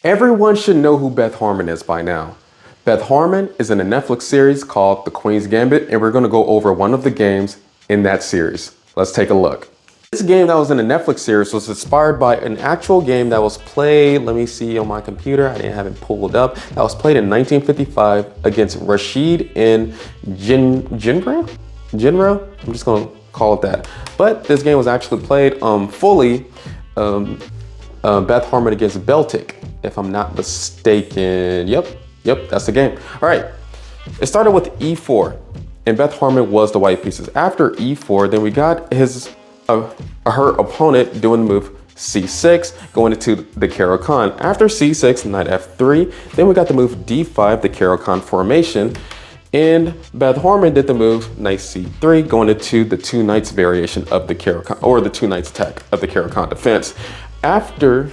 Everyone should know who Beth Harmon is by now. Beth Harmon is in a Netflix series called The Queen's Gambit, and we're going to go over one of the games in that series. Let's take a look. This game that was in the Netflix series was inspired by an actual game that was played, let me see on my computer, I didn't have it pulled up, that was played in 1955 against Rashid and Jinra? I'm just going to call it that. But this game was actually played fully Beth Harmon against Beltik, if I'm not mistaken. Yep, that's the game. All right, it started with E4, and Beth Harmon was the white pieces. After E4, then we got her opponent doing the move C6, going into the Caro-Kann. After C6, knight F3, then we got the move D5, the Caro-Kann formation, and Beth Harmon did the move knight C3, going into the two knights variation of the Caro-Kann, or the two knights attack of the Caro-Kann defense. After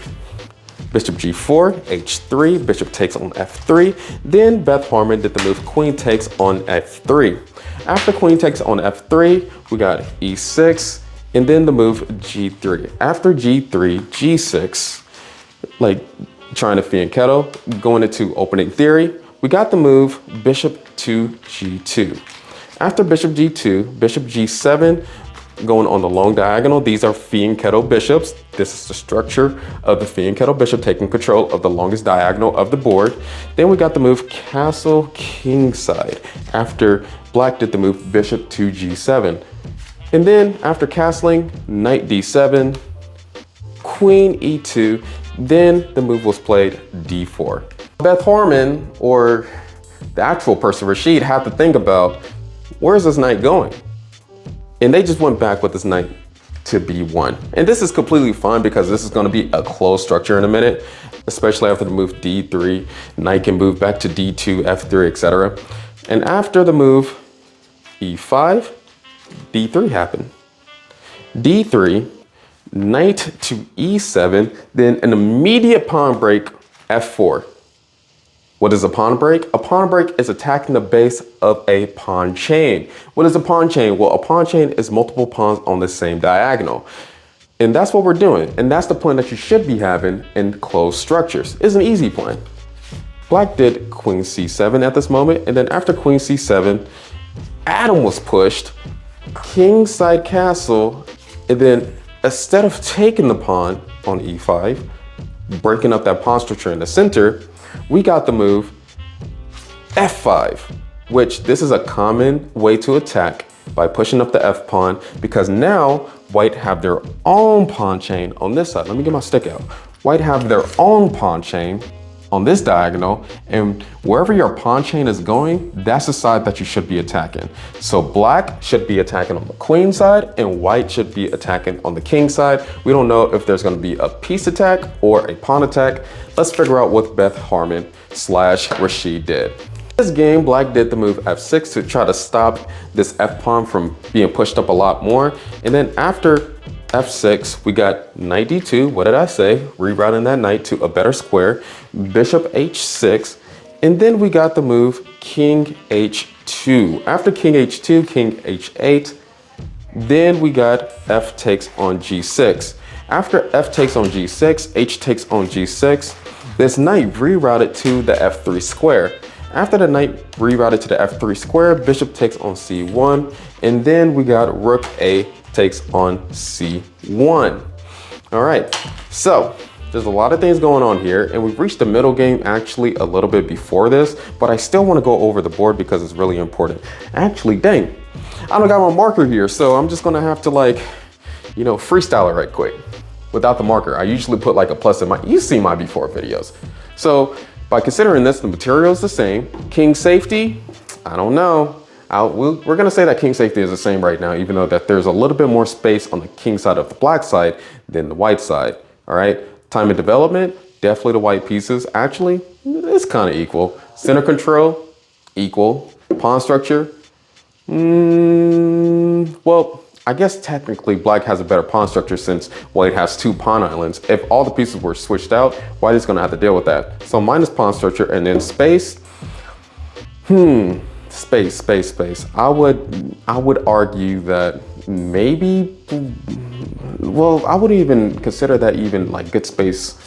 Bishop G4, H3, Bishop takes on F3, then Beth Harmon did the move Queen takes on F3. After Queen takes on F3, we got E6, and then the move G3. After G3, G6, like trying to fianchetto, going into opening theory, we got the move Bishop to G2. After Bishop G2, Bishop G7, going on the long diagonal. These are fianchetto bishops. This is the structure of the fianchetto bishop taking control of the longest diagonal of the board. Then we got the move castle kingside after black did the move bishop to G7. And then after castling, knight D7, queen E2, then the move was played D4. Beth Harmon, or the actual person, Rashid, had to think about, where's this knight going? And they just went back with this knight to B1. And this is completely fine because this is going to be a closed structure in a minute, especially after the move D3. Knight can move back to D2, F3, etc. And after the move E5, D3 happened. D3, knight to E7, then an immediate pawn break, F4. What is a pawn break? A pawn break is attacking the base of a pawn chain. What is a pawn chain? Well, a pawn chain is multiple pawns on the same diagonal. And that's what we're doing. And that's the plan that you should be having in closed structures. It's an easy plan. Black did queen C7 at this moment. And then after queen C7, Adam was pushed, kingside castle. And then instead of taking the pawn on E5, breaking up that pawn structure in the center, we got the move F5, which this is a common way to attack by pushing up the F pawn, because now white have their own pawn chain on this side. Let me get my stick out. White have their own pawn chain on this diagonal, and wherever your pawn chain is going, that's the side that you should be attacking. So black should be attacking on the queen side and white should be attacking on the king side. We don't know if there's gonna be a piece attack or a pawn attack. Let's figure out what Beth Harmon / Rashid did. This game, black did the move F6 to try to stop this F pawn from being pushed up a lot more. And then after F6, we got knight D2, what did I say? Rerouting that knight to a better square, bishop H6, and then we got the move king H2. After king H2, king H8, then we got F takes on G6. After F takes on G6, H takes on G6, this knight rerouted to the F3 square. After the knight rerouted to the F3 square, bishop takes on C1, and then we got rook A takes on C1. All right, so there's a lot of things going on here, and we've reached the middle game actually a little bit before this, but I still want to go over the board because it's really important. Actually, dang, I don't got my marker here, so I'm just gonna have to freestyle it right quick without the marker. I usually put like a plus in my, you've seen my before videos. So by considering this, the material is the same. King safety, I don't know. We're gonna say that king safety is the same right now, even though that there's a little bit more space on the king side of the black side than the white side, all right? Time of development, definitely the white pieces. Actually, it's kind of equal. Center control, equal. Pawn structure, well, I guess technically black has a better pawn structure since white has two pawn islands. If all the pieces were switched out, white is gonna have to deal with that. So minus pawn structure and then space, Space. I would argue that maybe, well, I wouldn't even consider that even like good space,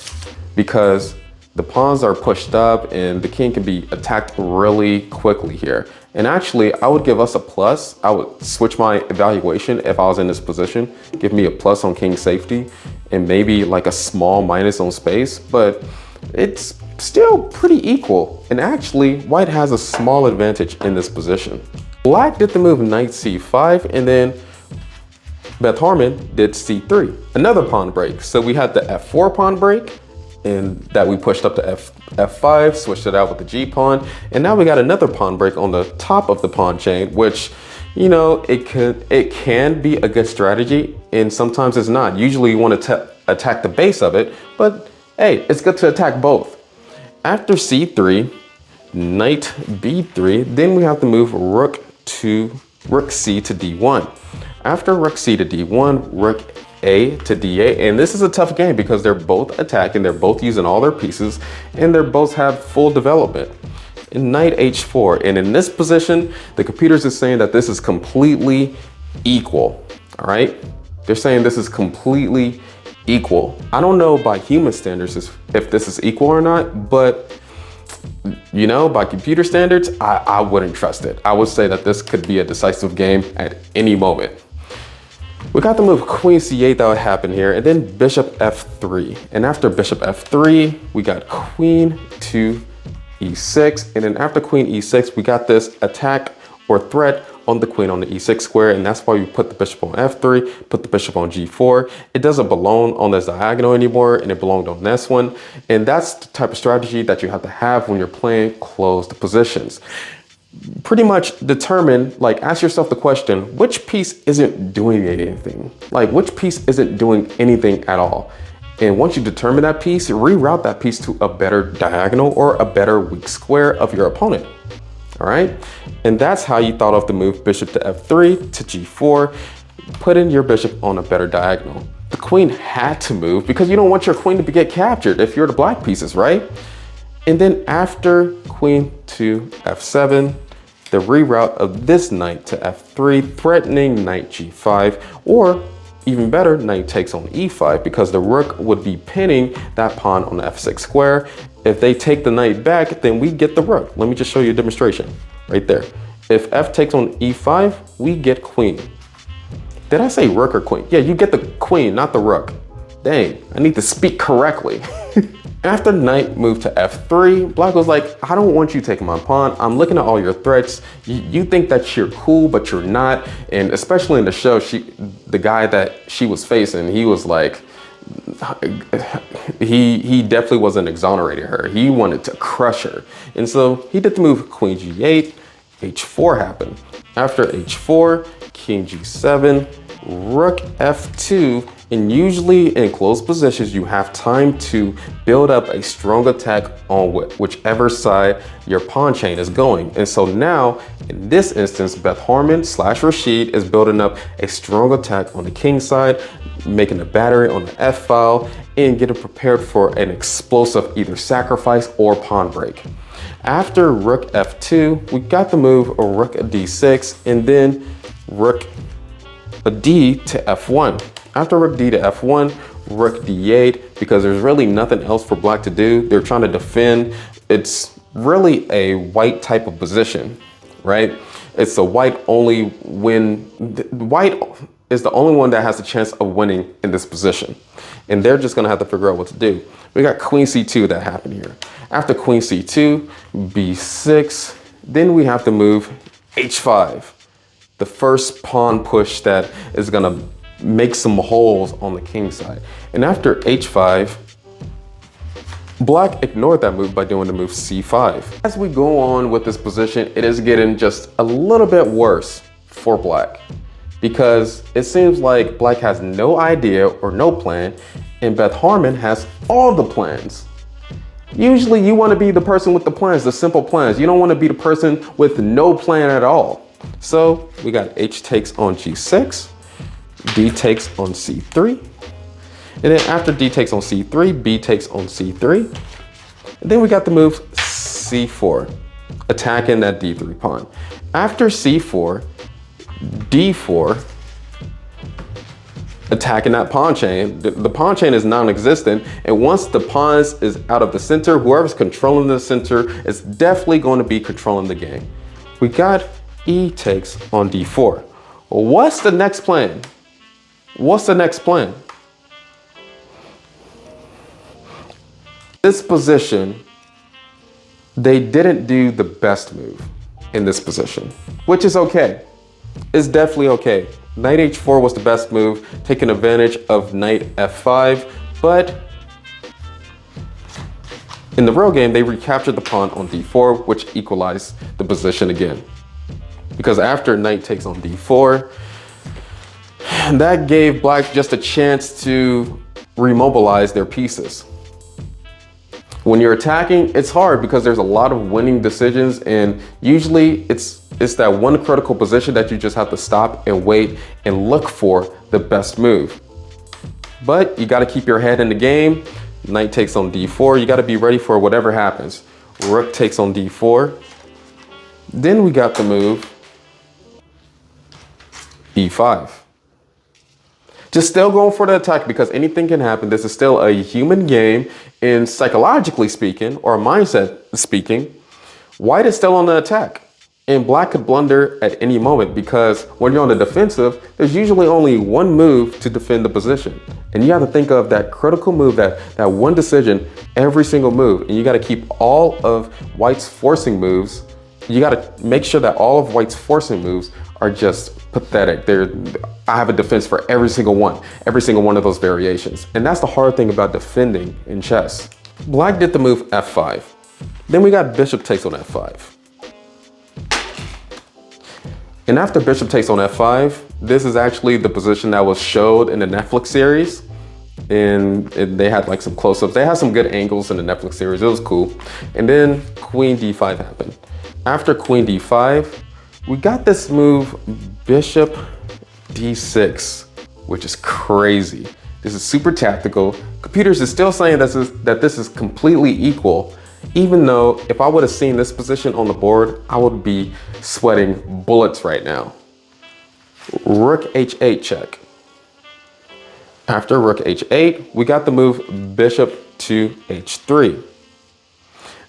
because the pawns are pushed up and the king can be attacked really quickly here. And actually, I would give us a plus. I would switch my evaluation if I was in this position. Give me a plus on king safety and maybe like a small minus on space, but it's still pretty equal. And actually, white has a small advantage in this position. Black did the move knight c5, and then Beth Harmon did c3, another pawn break. So we had the f4 pawn break, and that we pushed up to f5, switched it out with the g pawn, and now we got another pawn break on the top of the pawn chain, which, you know, it can be a good strategy, and sometimes it's not. Usually you want to attack the base of it, but hey, it's good to attack both. After c3, knight b3, then we have to move rook c to d1. After rook c to d1, rook a to d8, and this is a tough game because they're both attacking, they're both using all their pieces, and they both have full development. And knight h4, and in this position, the computers is saying that this is completely equal, all right? They're saying this is completely equal. I don't know by human standards if this is equal or not, but you know, by computer standards, I wouldn't trust it. I would say that this could be a decisive game at any moment. We got the move queen c8 that would happen here, and then bishop f3. And after bishop f3, we got queen to e6. And then after queen e6, we got this attack or threat on the queen on the e6 square. And that's why we put the bishop on f3, put the bishop on g4. It doesn't belong on this diagonal anymore, and it belonged on this one. And that's the type of strategy that you have to have when you're playing closed positions. Pretty much determine, like, ask yourself the question, which piece isn't doing anything? Like, which piece isn't doing anything at all? And once you determine that piece, reroute that piece to a better diagonal or a better weak square of your opponent. All right. And that's how you thought of the move bishop to f3 to g4, put in your bishop on a better diagonal. The queen had to move because you don't want your queen to get captured if you're the black pieces, right? And then after queen to f7, the reroute of this knight to f3, threatening knight g5, or even better, knight takes on e5, because the rook would be pinning that pawn on the f6 square. If they take the knight back, then we get the rook. Let me just show you a demonstration right there. If f takes on e5, we get queen. Did I say rook or queen? Yeah, you get the queen, not the rook. Dang, I need to speak correctly. After knight moved to f3, black was like, I don't want you taking my pawn. I'm looking at all your threats. You think that you're cool, but you're not. And especially in the show, the guy that she was facing, he was like, he definitely wasn't exonerating her. He wanted to crush her. And so he did the move queen g8, h4 happened. After h4, king g7, rook f2, and usually in closed positions, you have time to build up a strong attack on whichever side your pawn chain is going. And so now, in this instance, Beth Harmon / Rashid is building up a strong attack on the king side, making a battery on the f file, and getting prepared for an explosive either sacrifice or pawn break. After rook f2, we got the move rook d6, and then rook d to f1. After rook d to f1, rook d8, because there's really nothing else for black to do. They're trying to defend. It's really a white type of position, right? It's a white only when white is the only one that has a chance of winning in this position. And they're just gonna have to figure out what to do. We got queen c2 that happened here. After queen c2, b6, then we have to move h5. The first pawn push that is gonna make some holes on the king side. And after h5, black ignored that move by doing the move c5. As we go on with this position, it is getting just a little bit worse for black, because it seems like black has no idea or no plan, and Beth Harmon has all the plans. Usually you want to be the person with the plans, the simple plans. You don't want to be the person with no plan at all. So we got h takes on g6, d takes on c3, and then after d takes on c3, b takes on c3, and then we got the move c4, attacking that d3 pawn. After c4, d4, attacking that pawn chain. The pawn chain is non-existent, and once the pawns is out of the center, whoever's controlling the center is definitely going to be controlling the game. We got E takes on D4. What's the next plan? What's the next plan? This position, they didn't do the best move in this position, which is okay. It's definitely okay. Knight H4 was the best move, taking advantage of Knight F5, but in the real game, they recaptured the pawn on D4, which equalized the position again. Because after Knight takes on D4, that gave Black just a chance to remobilize their pieces. When you're attacking, it's hard because there's a lot of winning decisions, and usually it's that one critical position that you just have to stop and wait and look for the best move. But you got to keep your head in the game. Knight takes on D4. You got to be ready for whatever happens. Rook takes on D4. Then we got the move E5. Just still going for the attack because anything can happen. This is still a human game, and psychologically speaking, or mindset speaking, White is still on the attack. And Black could blunder at any moment because when you're on the defensive, there's usually only one move to defend the position. And you have to think of that critical move, that one decision every single move. And you got to keep all of White's forcing moves. You got to make sure that all of White's forcing moves are just pathetic. I have a defense for every single one of those variations. And that's the hard thing about defending in chess. Black did the move F5. Then we got Bishop takes on F5. And after Bishop takes on F5, this is actually the position that was showed in the Netflix series. And they had like some close-ups. They had some good angles in the Netflix series. It was cool. And then Queen D5 happened. After Queen D5, we got this move, Bishop D6, which is crazy. This is super tactical. Computers is still saying that this is completely equal, even though if I would have seen this position on the board, I would be sweating bullets right now. Rook H8 check. After Rook H8, we got the move Bishop to H3.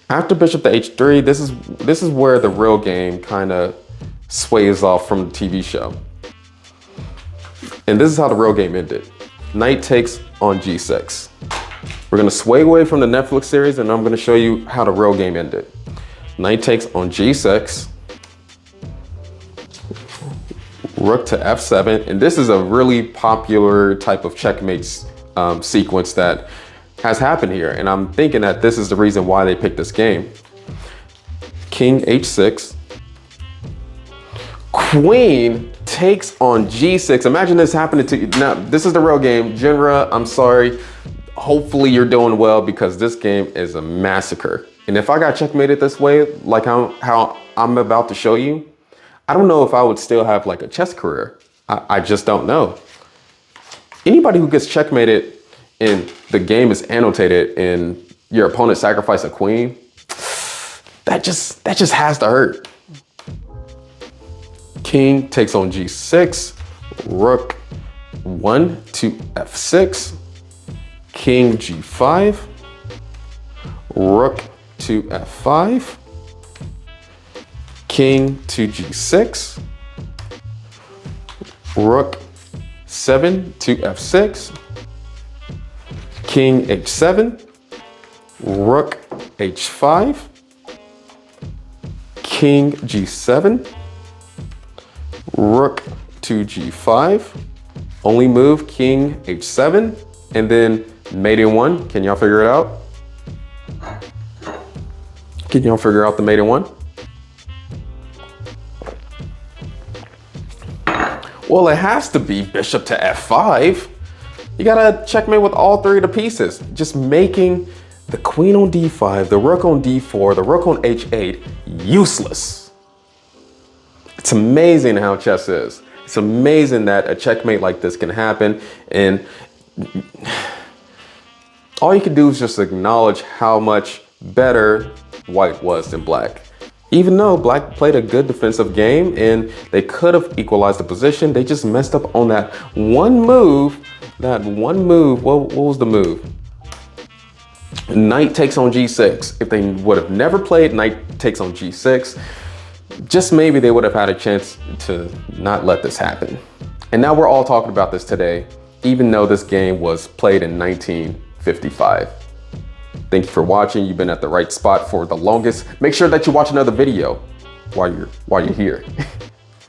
After Bishop to H3, this is where the real game kind of sways off from the TV show. And this is how the real game ended. Knight takes on G6. We're gonna sway away from the Netflix series and I'm gonna show you how the real game ended. Knight takes on G6. Rook to F7. And this is a really popular type of checkmate sequence that has happened here. And I'm thinking that this is the reason why they picked this game. King H6. Queen takes on G6. Imagine this happening to you. Now, this is the real game. Genra, I'm sorry. Hopefully you're doing well because this game is a massacre. And if I got checkmated this way, like how I'm about to show you, I don't know if I would still have like a chess career. I just don't know. Anybody who gets checkmated and the game is annotated and your opponent sacrificed a queen, that just has to hurt. King takes on G6, Rook 1 to F6, King G5, Rook to F5, King to G6, Rook 7 to F6, King H7, Rook H5, King G7, Rook to G5, only move King H7, and then mate in 1. Can y'all figure it out? Can y'all figure out the mate in 1? Well, it has to be Bishop to F5. You gotta checkmate with all three of the pieces. Just making the queen on D5, the rook on D4, the rook on H8 useless. It's amazing how chess is. It's amazing that a checkmate like this can happen. And all you can do is just acknowledge how much better White was than Black. Even though Black played a good defensive game and they could have equalized the position, they just messed up on that one move. What was the move? Knight takes on G6. If they would have never played Knight takes on G6, just maybe they would have had a chance to not let this happen. And now we're all talking about this today, even though this game was played in 1955. Thank you for watching. You've been at the right spot for the longest. Make sure that you watch another video while you're here.